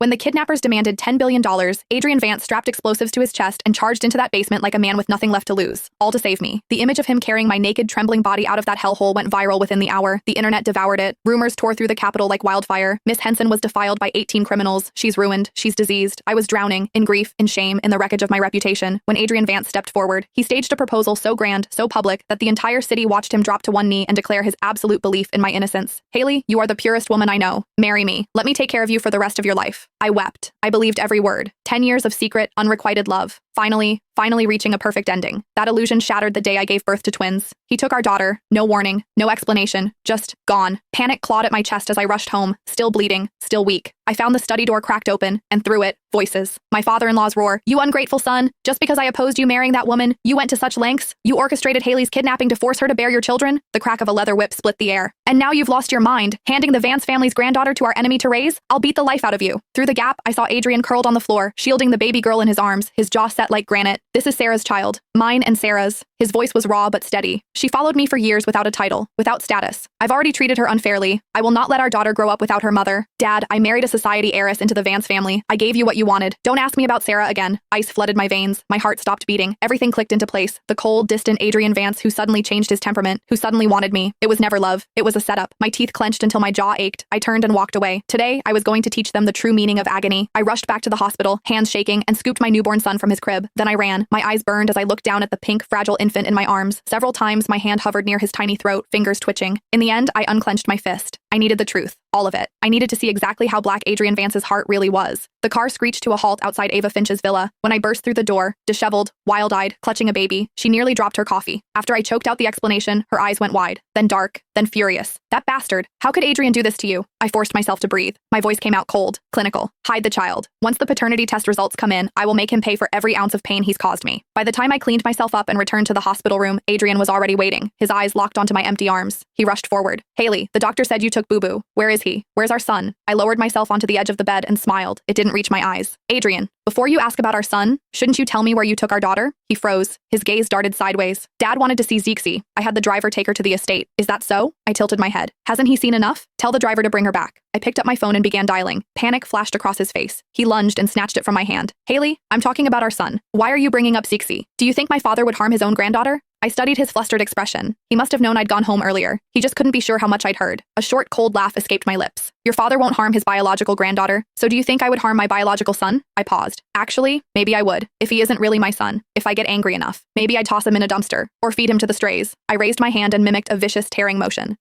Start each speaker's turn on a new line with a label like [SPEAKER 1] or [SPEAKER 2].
[SPEAKER 1] When the kidnappers demanded $10 billion, Adrian Vance strapped explosives to his chest and charged into that basement like a man with nothing left to lose. All to save me. The image of him carrying my naked, trembling body out of that hellhole went viral within the hour. The internet devoured it. Rumors tore through the Capitol like wildfire. Miss Henson was defiled by 18 criminals. She's ruined. She's diseased. I was drowning, in grief, in shame, in the wreckage of my reputation. When Adrian Vance stepped forward, he staged a proposal so grand, so public, that the entire city watched him drop to one knee and declare his absolute belief in my innocence. Haley, you are the purest woman I know. Marry me. Let me take care of you for the rest of your life. I wept. I believed every word. 10 years of secret, unrequited love. Finally reaching a perfect ending. That illusion shattered the day I gave birth to twins. He took our daughter. No warning, no explanation, just gone. Panic clawed at my chest as I rushed home, still bleeding, still weak. I found the study door cracked open, and through it, voices. My father-in-law's roar, "You ungrateful son! Just because I opposed you marrying that woman, you went to such lengths? You orchestrated Haley's kidnapping to force her to bear your children?" The crack of a leather whip split the air. "And now you've lost your mind, handing the Vance family's granddaughter to our enemy to raise? I'll beat the life out of you." Through the gap, I saw Adrian curled on the floor, shielding the baby girl in his arms, his jaw set like granite. "This is Sarah's child. Mine and Sarah's." His voice was raw but steady. "She followed me for years without a title, without status. I've already treated her unfairly. I will not let our daughter grow up without her mother. Dad, I married a society heiress into the Vance family. I gave you what you wanted. Don't ask me about Sarah again." Ice flooded my veins. My heart stopped beating. Everything clicked into place. The cold, distant Adrian Vance who suddenly changed his temperament, who suddenly wanted me. It was never love. It was a setup. My teeth clenched until my jaw ached. I turned and walked away. Today, I was going to teach them the true meaning of agony. I rushed back to the hospital, hands shaking, and scooped my newborn son from his crib. Then I ran. My eyes burned as I looked down at the pink, fragile infant in my arms. Several times, my hand hovered near his tiny throat, fingers twitching. In the end, I unclenched my fist. I needed the truth. All of it. I needed to see exactly how black Adrian Vance's heart really was. The car screeched to a halt outside Ava Finch's villa. When I burst through the door, disheveled, wild-eyed, clutching a baby, she nearly dropped her coffee. After I choked out the explanation, her eyes went wide, then dark, then furious. "That bastard! How could Adrian do this to you?" I forced myself to breathe. My voice came out cold, clinical. "Hide the child. Once the paternity test results come in, I will make him pay for every ounce of pain he's caused me." By the time I cleaned myself up and returned to the hospital room, Adrian was already waiting, his eyes locked onto my empty arms. He rushed forward. "Haley, the doctor said you took Boo-Boo. Where is he? Where's our son?" I lowered myself onto the edge of the bed and smiled. It didn't reach my eyes. "Adrian, before you ask about our son, shouldn't you tell me where you took our daughter?" He froze. His gaze darted sideways. "Dad wanted to see Zeexy. I had the driver take her to the estate. Is that so?" I tilted my head. "Hasn't he seen enough? Tell the driver to bring her back." I picked up my phone and began dialing. Panic flashed across his face. He lunged and snatched it from my hand. "Haley, I'm talking about our son. Why are you bringing up Zeexy? Do you think my father would harm his own granddaughter?" I studied his flustered expression. He must have known I'd gone home earlier. He just couldn't be sure how much I'd heard. A short, cold laugh escaped my lips. "Your father won't harm his biological granddaughter, so do you think I would harm my biological son?" I paused. "Actually, maybe I would, if he isn't really my son. If I get angry enough. Maybe I'd toss him in a dumpster, or feed him to the strays." I raised my hand and mimicked a vicious, tearing motion.